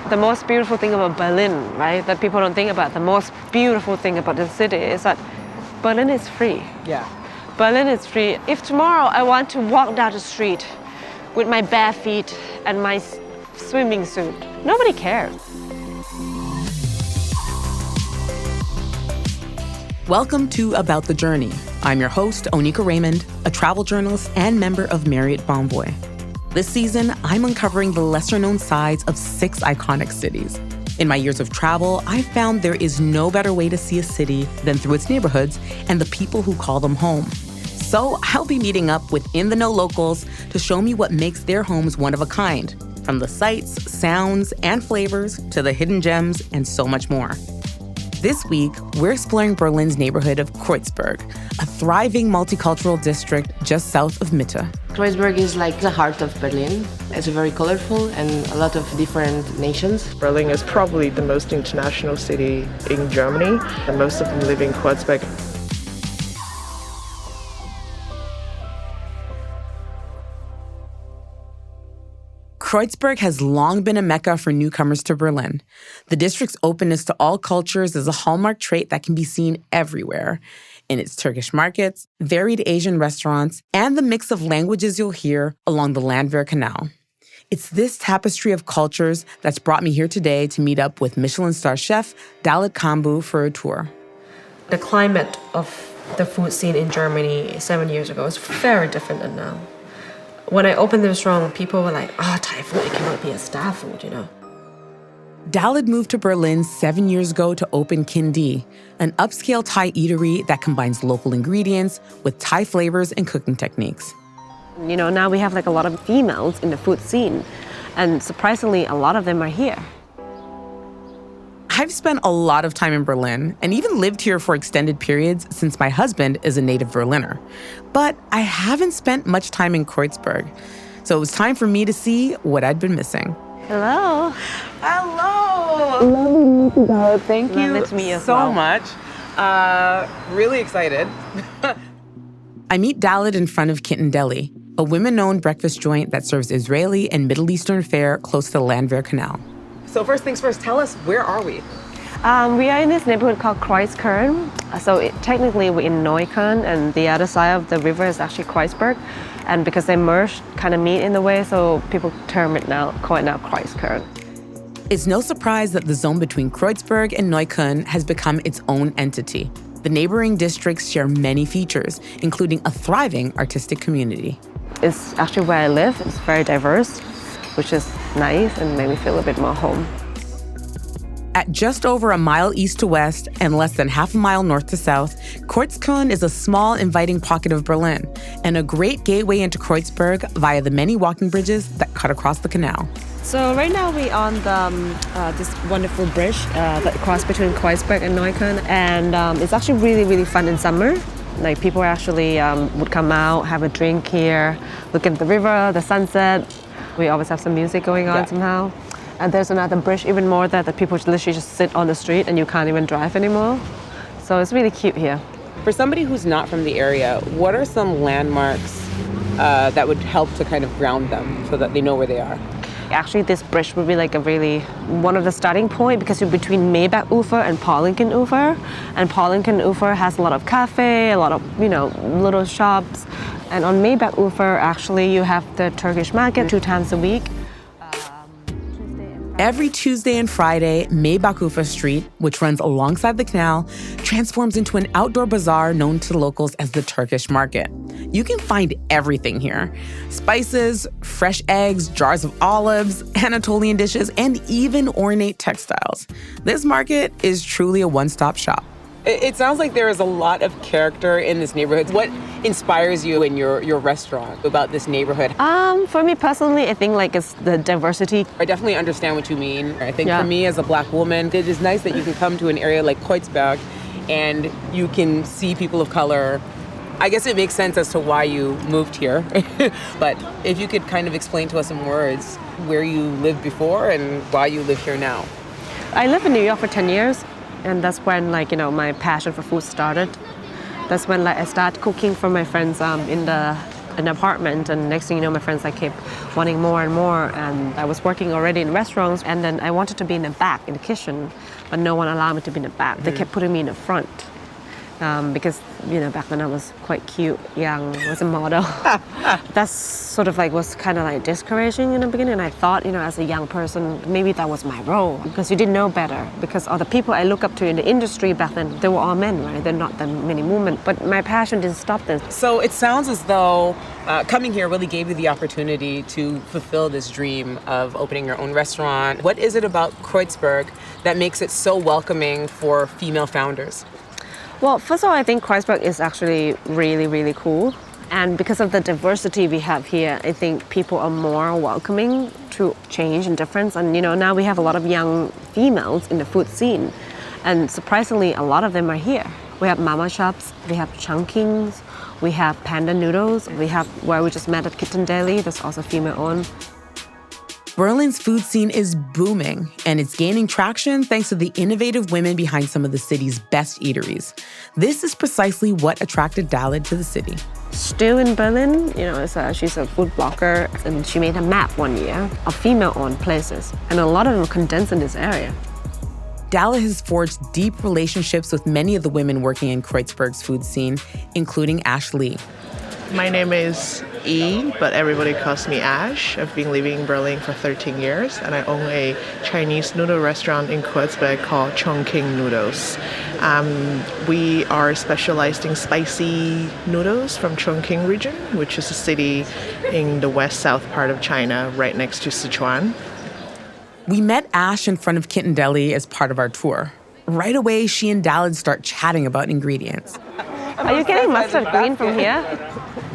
The most beautiful thing about Berlin, right, that people don't think about, the most beautiful thing about the city is that Berlin is free. Yeah. Berlin is free. If tomorrow I want to walk down the street with my bare feet and my swimming suit, nobody cares. Welcome to About the Journey. I'm your host, Oneika Raymond, a travel journalist and member of Marriott Bonvoy. This season, I'm uncovering the lesser-known sides of 6 iconic cities. In my years of travel, I've found there is no better way to see a city than through its neighborhoods and the people who call them home. So I'll be meeting up with in-the-know locals to show me what makes their homes one of a kind, from the sights, sounds, and flavors to the hidden gems and so much more. This week, we're exploring Berlin's neighborhood of Kreuzberg, a thriving multicultural district just south of Mitte. Kreuzberg is like the heart of Berlin. It's very colorful and a lot of different nations. Berlin is probably the most international city in Germany, and most of them live in Kreuzberg. Kreuzberg has long been a mecca for newcomers to Berlin. The district's openness to all cultures is a hallmark trait that can be seen everywhere. In its Turkish markets, varied Asian restaurants, and the mix of languages you'll hear along the Landwehr canal. It's this tapestry of cultures that's brought me here today to meet up with Michelin-starred chef Dalad Kambhu for a tour. The climate of the food scene in Germany 7 years ago is very different than now. When I opened the restaurant, people were like, Thai food, it cannot be a star food, you know. Dalad moved to Berlin 7 years ago to open Kitten Deli, an upscale Thai eatery that combines local ingredients with Thai flavors and cooking techniques. You know, now we have like a lot of females in the food scene, and surprisingly, a lot of them are here. I've spent a lot of time in Berlin and even lived here for extended periods since my husband is a native Berliner. But I haven't spent much time in Kreuzberg, so it was time for me to see what I'd been missing. Hello. Hello. Lovely to meet you, Dalad. Thank you Lovely to meet you as so well. much. Really excited. I meet Dalad in front of Kitten Deli, a women-owned breakfast joint that serves Israeli and Middle Eastern fare close to the Landwehr canal. So first things first, tell us, where are we? We are in this neighborhood called Kreuzkölln. So technically we're in Neukölln, and the other side of the river is actually Kreuzberg. And because they merged, kind of meet in the way, so people call it now Kreuzkölln. It's no surprise that the zone between Kreuzberg and Neukölln has become its own entity. The neighboring districts share many features, including a thriving artistic community. It's actually where I live. It's very diverse, which is nice and made me feel a bit more home. At just over a mile east to west and less than half a mile north to south, Kreuzkölln is a small, inviting pocket of Berlin and a great gateway into Kreuzberg via the many walking bridges that cut across the canal. So right now we're on this wonderful bridge that crosses between Kreuzberg and Neukölln, and it's actually really, really fun in summer. Like people actually would come out, have a drink here, look at the river, the sunset. We always have some music going on somehow. And there's another bridge even more there that people literally just sit on the street and you can't even drive anymore. So it's really cute here. For somebody who's not from the area, what are some landmarks that would help to kind of ground them so that they know where they are? Actually, this bridge would be like one of the starting point because you're between Maybach-Ufer and Paulingen-Ufer. And Paulingen-Ufer has a lot of cafe, a lot of, little shops. And on Maybach-Ufer, actually, you have the Turkish market 2 times a week. Every Tuesday and Friday, Maybach-Ufer Street, which runs alongside the canal, transforms into an outdoor bazaar known to locals as the Turkish market. You can find everything here: spices, fresh eggs, jars of olives, Anatolian dishes, and even ornate textiles. This market is truly a one-stop shop. It sounds like there is a lot of character in this neighborhood. What inspires you in your restaurant about this neighborhood? For me personally, I think it's the diversity. I definitely understand what you mean. I think for me as a Black woman, it is nice that you can come to an area like Kreuzberg and you can see people of color. I guess it makes sense as to why you moved here. But if you could kind of explain to us in words where you lived before and why you live here now. I lived in New York for 10 years. And that's when, my passion for food started. That's when, I started cooking for my friends in the an apartment, and next thing you know, my friends kept wanting more and more, and I was working already in restaurants, and then I wanted to be in the back, in the kitchen, but no one allowed me to be in the back. They kept putting me in the front. Because, back then I was quite cute, young, was a model. That's sort of was kind of discouraging in the beginning. And I thought, as a young person, maybe that was my role because you didn't know better. Because all the people I look up to in the industry back then, they were all men, right? They're not that many women. But my passion didn't stop then. So it sounds as though coming here really gave you the opportunity to fulfill this dream of opening your own restaurant. What is it about Kreuzberg that makes it so welcoming for female founders? Well, first of all, I think Kreuzberg is actually really, really cool. And because of the diversity we have here, I think people are more welcoming to change and difference. And, now we have a lot of young females in the food scene. And surprisingly, a lot of them are here. We have mama shops, we have chunkings, we have panda noodles, we have where we just met at Kitten Deli, that's also female-owned. Berlin's food scene is booming, and it's gaining traction thanks to the innovative women behind some of the city's best eateries. This is precisely what attracted Dalad to the city. Still in Berlin, she's a food blogger, and she made a map one year of female-owned places, and a lot of them are condensed in this area. Dalad has forged deep relationships with many of the women working in Kreuzberg's food scene, including Ash Lee. My name is E, but everybody calls me Ash. I've been living in Berlin for 13 years, and I own a Chinese noodle restaurant in Kreuzberg called Chongqing Noodles. We are specialized in spicy noodles from Chongqing region, which is a city in the west-south part of China, right next to Sichuan. We met Ash in front of Kitten Deli as part of our tour. Right away, she and Dalad start chatting about ingredients. Are you getting mustard green from here?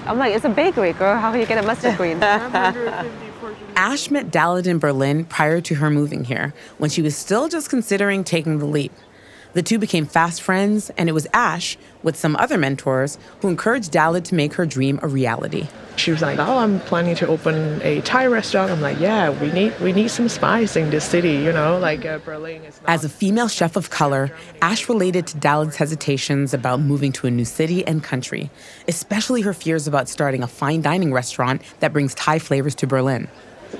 I'm like, it's a bakery, girl. How can you get a mustard green? Ash met Dalad in Berlin prior to her moving here, when she was still just considering taking the leap. The two became fast friends, and it was Ash, with some other mentors, who encouraged Dalad to make her dream a reality. She was like, I'm planning to open a Thai restaurant. I'm like, yeah, we need some spice in this city, Berlin is not... As a female chef of color, Ash related to Dalad's hesitations about moving to a new city and country, especially her fears about starting a fine dining restaurant that brings Thai flavors to Berlin.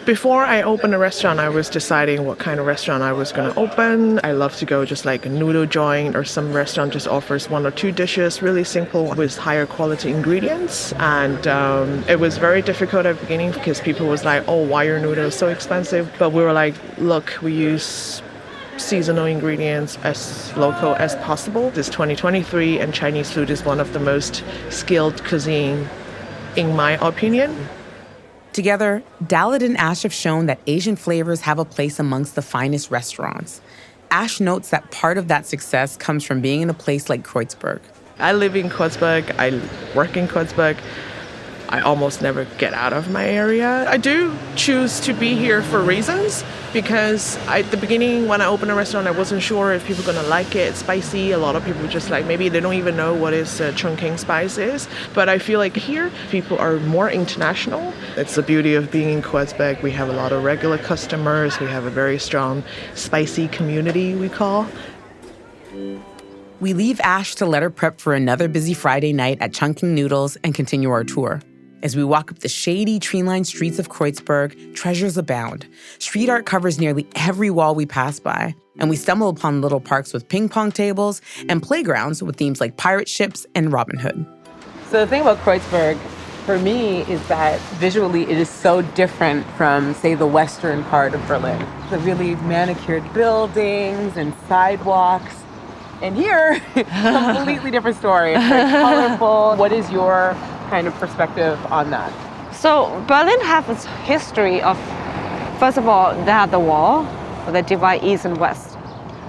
Before I opened a restaurant, I was deciding what kind of restaurant I was going to open. I love to go just like a noodle joint, or some restaurant just offers one or two dishes, really simple with higher quality ingredients. And it was very difficult at the beginning because people was like, why are noodles so expensive? But we were like, look, we use seasonal ingredients as local as possible. It's 2023, and Chinese food is one of the most skilled cuisine, in my opinion. Together, Dalad and Ash have shown that Asian flavors have a place amongst the finest restaurants. Ash notes that part of that success comes from being in a place like Kreuzberg. I live in Kreuzberg. I work in Kreuzberg. I almost never get out of my area. I do choose to be here for reasons, because at the beginning when I opened a restaurant, I wasn't sure if people are going to like it. It's spicy. A lot of people just maybe they don't even know what Chongqing spice is. But I feel like here, people are more international. It's the beauty of being in Kreuzberg. We have a lot of regular customers. We have a very strong spicy community, we call. We leave Ash to let her prep for another busy Friday night at Chongqing Noodles and continue our tour. As we walk up the shady, tree-lined streets of Kreuzberg, treasures abound. Street art covers nearly every wall we pass by, and we stumble upon little parks with ping pong tables and playgrounds with themes like pirate ships and Robin Hood. So the thing about Kreuzberg, for me, is that visually it is so different from, say, the western part of Berlin. The really manicured buildings and sidewalks. And here, completely different story. It's very colorful. What is your kind of perspective on that? So Berlin has its history of, first of all, they have the wall that divide east and west,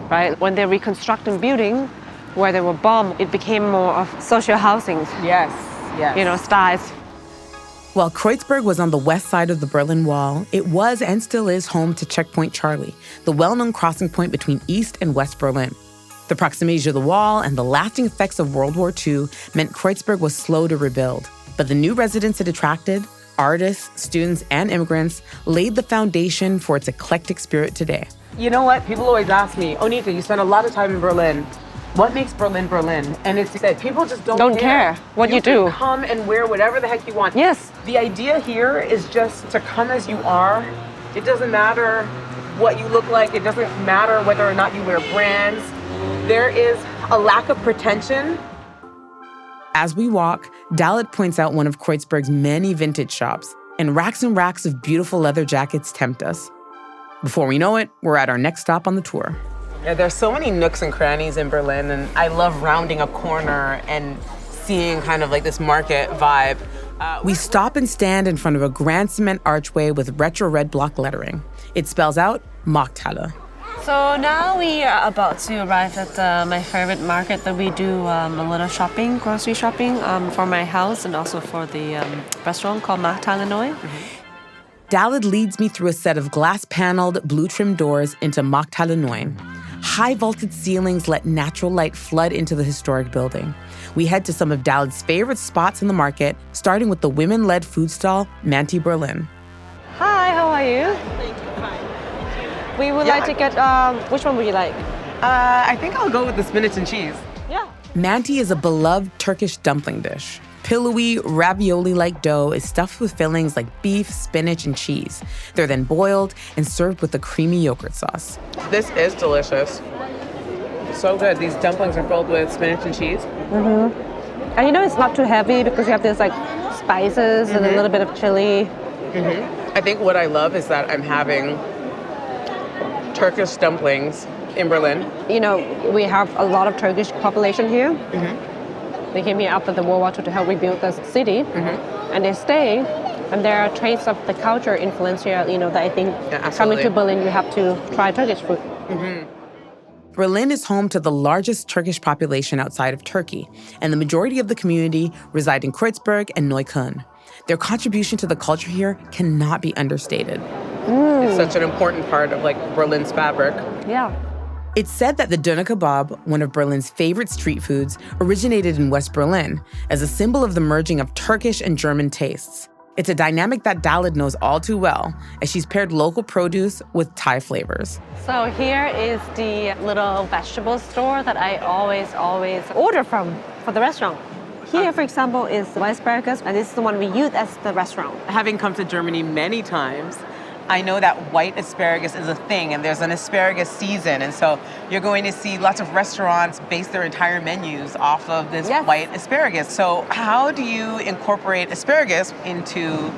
right? When they reconstruct a building where they were bombed, it became more of social housing. Yes. Styles. While Kreuzberg was on the west side of the Berlin Wall, it was and still is home to Checkpoint Charlie, the well-known crossing point between East and West Berlin. The proximity to the wall and the lasting effects of World War II meant Kreuzberg was slow to rebuild. But the new residents it attracted, artists, students, and immigrants, laid the foundation for its eclectic spirit today. You know what? People always ask me, Oneika, you spent a lot of time in Berlin. what makes Berlin Berlin? And it's that people just don't care what you do. Can come and wear whatever the heck you want. Yes. The idea here is just to come as you are. It doesn't matter what you look like. It doesn't matter whether or not you wear brands. There is a lack of pretension. As we walk, Dalad points out one of Kreuzberg's many vintage shops, and racks of beautiful leather jackets tempt us. Before we know it, we're at our next stop on the tour. Yeah, there's so many nooks and crannies in Berlin, and I love rounding a corner and seeing kind of like this market vibe. We stop and stand in front of a grand cement archway with retro red block lettering. It spells out Markthalle. So now we are about to arrive at my favorite market that we do a little shopping, grocery shopping for my house and also for the restaurant called Markthalle Neu. Dalad leads me through a set of glass-paneled, blue-trimmed doors into Markthalle Neu. High vaulted ceilings let natural light flood into the historic building. We head to some of Dalad's favorite spots in the market, starting with the women-led food stall, Manti Berlin. Hi, how are you? Thank you. Fine. We would like to get, which one would you like? I think I'll go with the spinach and cheese. Yeah. Manti is a beloved Turkish dumpling dish. Pillowy, ravioli-like dough is stuffed with fillings like beef, spinach, and cheese. They're then boiled and served with a creamy yogurt sauce. This is delicious. So good. These dumplings are filled with spinach and cheese. Mm-hmm. And you know it's not too heavy because you have this like spices and a little bit of chili. Mm-hmm. I think what I love is that I'm having Turkish dumplings in Berlin. You know, we have a lot of Turkish population here. Mm-hmm. They came here after the World War II to help rebuild the city, and they stay. And there are traits of the culture influence here, you know, that I think coming to Berlin, you have to try Turkish food. Mm-hmm. Berlin is home to the largest Turkish population outside of Turkey, and the majority of the community reside in Kreuzberg and Neukölln. Their contribution to the culture here cannot be understated. It's such an important part of like Berlin's fabric. Yeah. It's said that the doner kebab, one of Berlin's favorite street foods, originated in West Berlin as a symbol of the merging of Turkish and German tastes. It's a dynamic that Dalad knows all too well, as she's paired local produce with Thai flavors. So here is the little vegetable store that I always order from for the restaurant. Here, for example, is the asparagus, and this is the one we use as the restaurant. Having come to Germany many times, I know that white asparagus is a thing, and there's an asparagus season, and so you're going to see lots of restaurants base their entire menus off of this white asparagus. So how do you incorporate asparagus into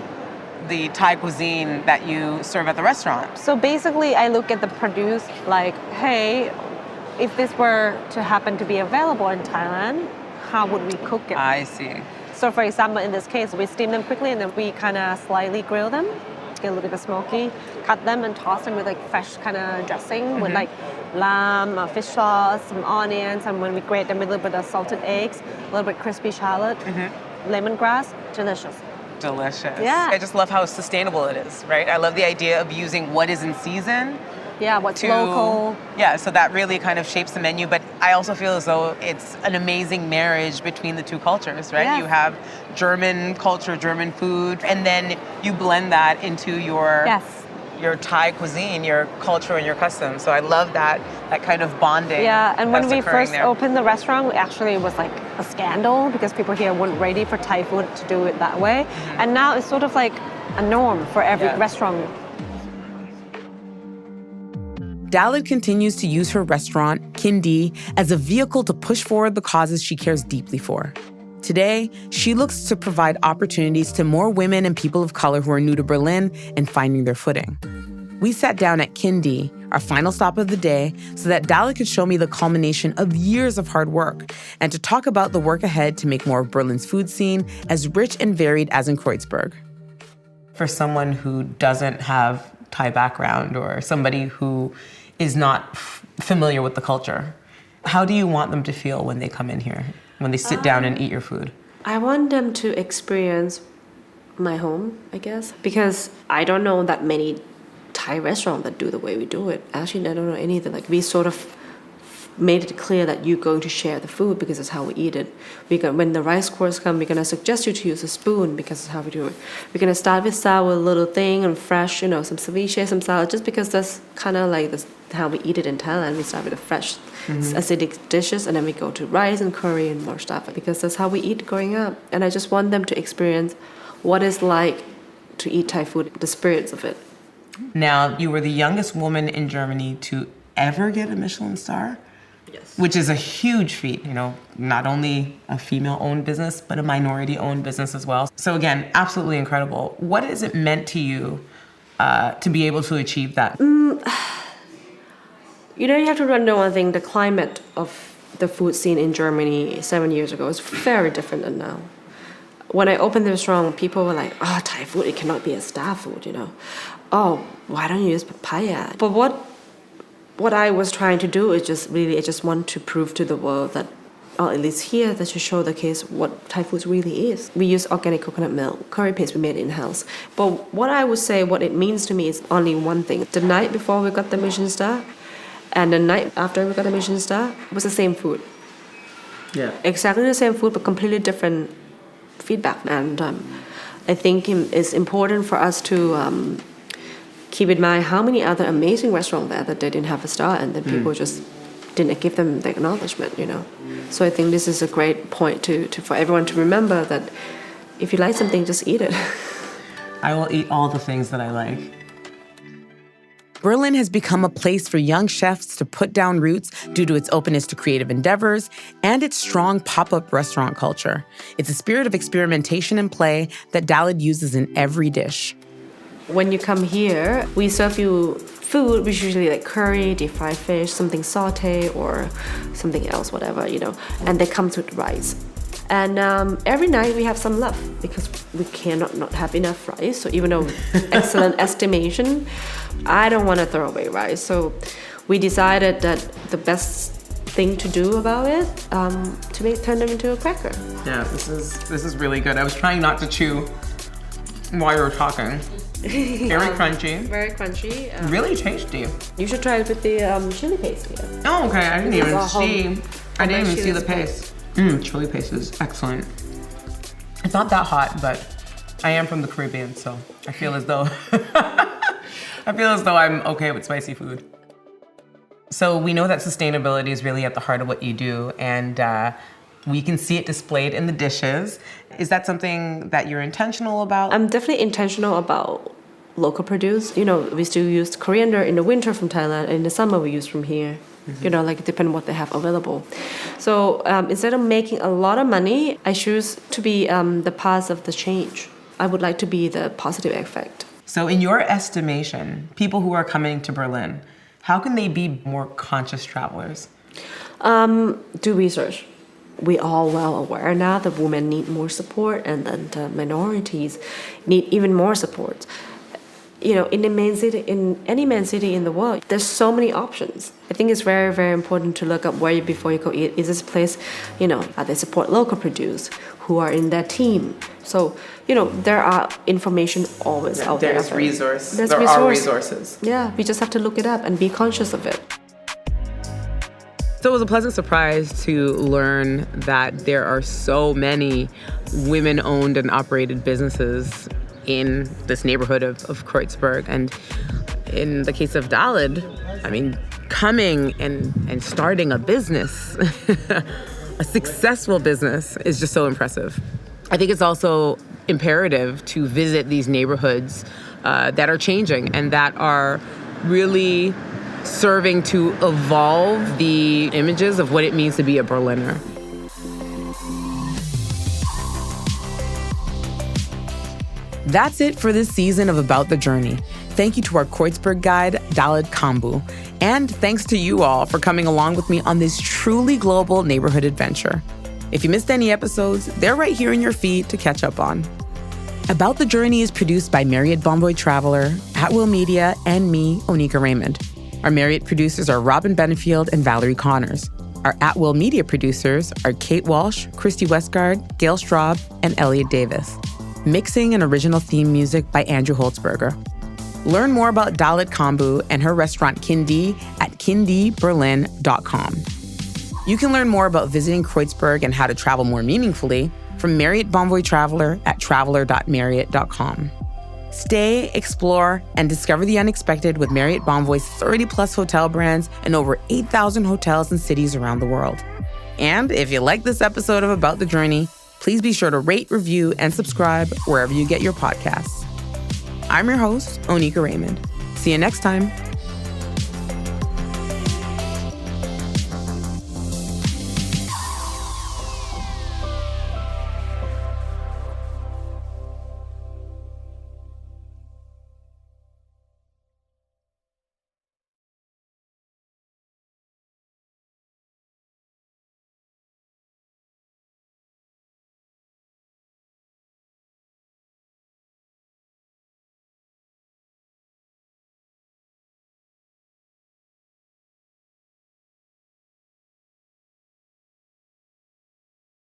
the Thai cuisine that you serve at the restaurant? So basically, I look at the produce like, hey, if this were to happen to be available in Thailand, how would we cook it? I see. So for example, in this case, we steam them quickly and then we kind of slightly grill them. Get a little bit smoky, cut them and toss them with like fresh kind of dressing with like lamb, fish sauce, some onions, and when we grate them with a little bit of salted eggs, a little bit crispy shallot, lemongrass, delicious. Delicious. Yeah. I just love how sustainable it is, right? I love the idea of using what is in season. Yeah, what's local. Yeah, so that really kind of shapes the menu, but I also feel as though it's an amazing marriage between the two cultures, right? Yes. You have German culture, German food, and then you blend that into your Thai cuisine, your culture and your customs. So I love that kind of bonding. Yeah, and when we first there. opened the restaurant, actually it was like a scandal because people here weren't ready for Thai food to do it that way. And now it's sort of like a norm for every restaurant. Dalad continues to use her restaurant, Kitten Deli, as a vehicle to push forward the causes she cares deeply for. Today, she looks to provide opportunities to more women and people of color who are new to Berlin and finding their footing. We sat down at Kitten Deli, our final stop of the day, so that Dalad could show me the culmination of years of hard work and to talk about the work ahead to make more of Berlin's food scene as rich and varied as in Kreuzberg. For someone who doesn't have Thai background or somebody who is not familiar with the culture, how do you want them to feel when they come in here, when they sit down and eat your food? I want them to experience my home, I guess, because I don't know that many Thai restaurants that do the way we do it. Actually, I don't know anything. Like we sort of made it clear that you're going to share the food because it's how we eat it. When the rice course comes, we're gonna suggest you to use a spoon because it's how we do it. We're gonna start with sour little thing and fresh, some ceviche, some salad, just because that's kind of like how we eat it in Thailand. We start with the fresh acidic dishes, and then we go to rice and curry and more stuff because that's how we eat growing up. And I just want them to experience what it's like to eat Thai food, the spirits of it. Now, you were the youngest woman in Germany to ever get a Michelin star. Yes. Which is a huge feat, not only a female-owned business, but a minority-owned business as well. So again, absolutely incredible. What has it meant to you to be able to achieve that? You have to remember one thing, the climate of the food scene in Germany 7 years ago is very different than now. When I opened the restaurant, people were like, oh, Thai food, it cannot be a star food, Oh, why don't you use papaya? But what I was trying to do is I just want to prove to the world that, or at least here, that to show the case what Thai food really is. We use organic coconut milk, curry paste we made in-house. But what I would say, what it means to me is only one thing. The night before we got the Michelin star and the night after we got the Michelin star was the same food. Yeah. Exactly the same food, but completely different feedback. And I think it's important for us to keep in mind how many other amazing restaurants there that they didn't have a star and then people just didn't give them the acknowledgement, So I think this is a great point for everyone to remember that if you like something, just eat it. I will eat all the things that I like. Berlin has become a place for young chefs to put down roots due to its openness to creative endeavors and its strong pop-up restaurant culture. It's a spirit of experimentation and play that Dalad uses in every dish. When you come here, we serve you food, which is usually like curry, deep fried fish, something saute, or something else, whatever, and they come with rice. And every night we have some left because we cannot not have enough rice. So even though excellent estimation, I don't want to throw away rice. So we decided that the best thing to do about it, turn them into a cracker. Yeah, this is really good. I was trying not to chew while you were talking. Very crunchy. Very crunchy. Really tasty. You should try it with the chili paste here. Oh, okay. I didn't even see the paste. Chili paste is excellent. It's not that hot, but I am from the Caribbean, so I feel as though I'm okay with spicy food. So we know that sustainability is really at the heart of what you do, and we can see it displayed in the dishes. Is that something that you're intentional about? I'm definitely intentional about local produce. We still use coriander in the winter from Thailand, and in the summer we use from here. Depending on what they have available. So instead of making a lot of money, I choose to be the part of the change. I would like to be the positive effect. So in your estimation, people who are coming to Berlin, how can they be more conscious travelers? Do research. We all well aware now that women need more support and then the minorities need even more support. In any main city in the world, there's so many options. I think it's very, very important to look up before you go eat. Is this place, they support local produce, who are in that team. So, there are information always out there. There are resources. Yeah, we just have to look it up and be conscious of it. So it was a pleasant surprise to learn that there are so many women-owned and operated businesses in this neighborhood of Kreuzberg. And in the case of Dalad, coming and starting a business, a successful business, is just so impressive. I think it's also imperative to visit these neighborhoods that are changing and that are really serving to evolve the images of what it means to be a Berliner. That's it for this season of About the Journey. Thank you to our Kreuzberg guide, Dalad Kambhu. And thanks to you all for coming along with me on this truly global neighborhood adventure. If you missed any episodes, they're right here in your feed to catch up on. About the Journey is produced by Marriott Bonvoy Traveler, At Will Media, and me, Oneika Raymond. Our Marriott producers are Robin Benefield and Valerie Connors. Our At Will Media producers are Kate Walsh, Christy Westgard, Gail Straub, and Elliot Davis. Mixing and original theme music by Andrew Holtzberger. Learn more about Dalad Kambhu and her restaurant Kitten Deli at kindiberlin.com. You can learn more about visiting Kreuzberg and how to travel more meaningfully from Marriott Bonvoy Traveler at traveler.marriott.com. Stay, explore, and discover the unexpected with Marriott Bonvoy's 30-plus hotel brands and over 8,000 hotels and cities around the world. And if you like this episode of About the Journey, please be sure to rate, review, and subscribe wherever you get your podcasts. I'm your host, Oneika Raymond. See you next time.